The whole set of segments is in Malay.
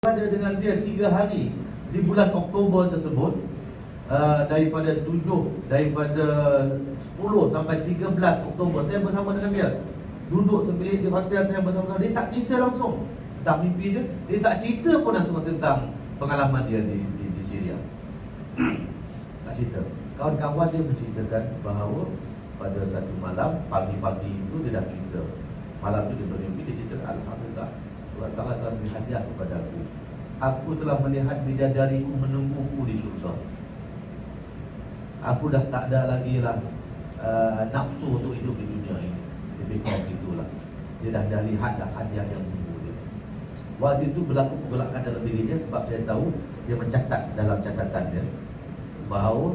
ada dengan dia 3 hari di bulan Oktober tersebut, daripada 10 sampai 13 Oktober saya bersama dengan dia, duduk sebilik di hotel saya bersama. Dia tak cerita langsung tentang mimpi dia, dia tak cerita pun langsung tentang pengalaman dia di Syria. Tak cerita. Kawan-kawan dia menceritakan bahawa pada satu malam, pagi-pagi itu dia dah cerita. Malam itu dia bermimpi, dia cerita, Alhamdulillah, Allah Ta'ala telah beri hadiah kepada aku. Aku telah melihat bidadariku menungguku di syurga. Aku dah tak ada lagi lah nafsu untuk hidup di dunia ini. Lebih kurang itulah. Dia dah lihat dah hadiah yang menunggu dia. Waktu itu berlaku pergolakan dalam diri dia, sebab saya tahu dia mencatat dalam catatan dia bahawa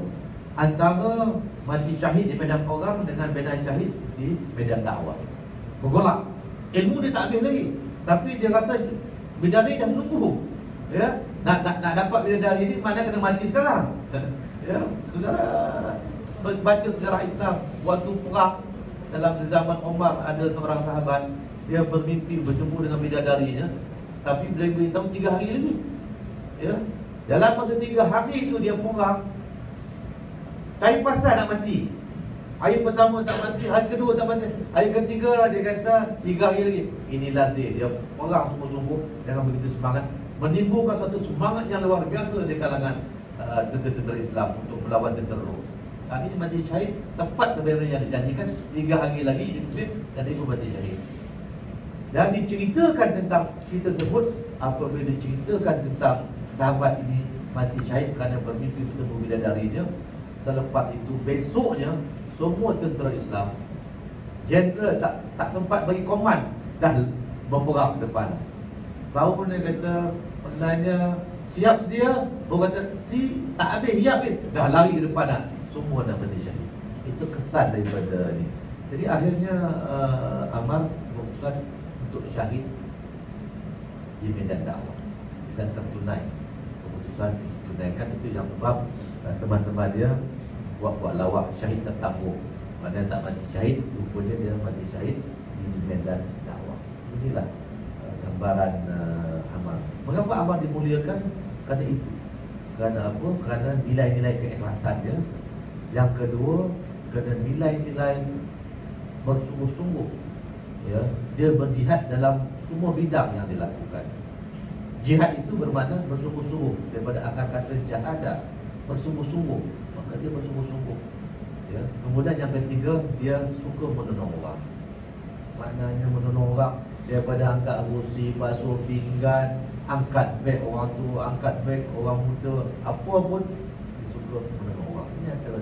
antara mati syahid di medan perang dengan medan syahid di medan dakwah bergolak. Ilmu dia tak habis lagi, tapi dia rasa bidadari dah menunggu. Ya, nak dapat bidadari ni mana kena mati sekarang. Ya, saudara baca sejarah Islam, waktu perang dalam zaman Umar, ada seorang sahabat, dia bermimpi bertemu dengan bidadarinya, tapi bila beritahu 3 hari lagi. Ya, dalam masa 3 hari itu dia perang, cari pasal nak mati. Hari pertama tak mati, hari kedua tak mati, hari ketiga dia kata 3 hari lagi. Ini last day. Dia perang sungguh-sungguh dengan begitu semangat, menimbulkan satu semangat yang luar biasa di kalangan tentera Islam untuk melawan tentera Rom. Kali ini mati syahid tepat sebenarnya yang dijanjikan, 3 hari lagi dikutip dan dia pun mati syahid. Dan diceritakan tentang cerita tersebut apabila diceritakan tentang sahabat ini mati syahid kerana bermimpi bertemu bidadarinya. Selepas itu besoknya semua tentera Islam, jeneral tak sempat bagi komand, dah berperang ke depan. Baru dia kata penanya siap sedia, baru kata si tak habis, ya habis, dah lari ke depan dah. Semua dah mati syahid. Itu kesan daripada ni. Jadi akhirnya Ammar memutuskan untuk syahid di medan dakwah dan tertunai. Keputusan tunaikan itu yang sebab teman-teman dia buat lawak syahid tertangguh. Mana tak mati syahid, rupanya dia mati syahid di medan dakwah. Inilah gambaran Ammar. Mengapa Ammar dimuliakan? Kerana itu. Kerana apa? Kerana nilai-nilai keikhlasan dia. Yang kedua, kerana nilai-nilai bersungguh-sungguh. Ya, dia berjihad dalam semua bidang yang dilakukan. Jihad itu bermakna bersungguh-sungguh. Daripada akar kata jahadah, bersungguh-sungguh. Maka dia bersungguh-sungguh. Ya. Kemudian yang ketiga, dia suka menolong orang. Maknanya menolong orang daripada angkat gusi, basuh pinggan, angkat beg orang tua, angkat beg orang muda, apa pun dia suka menolong orang. Ini antara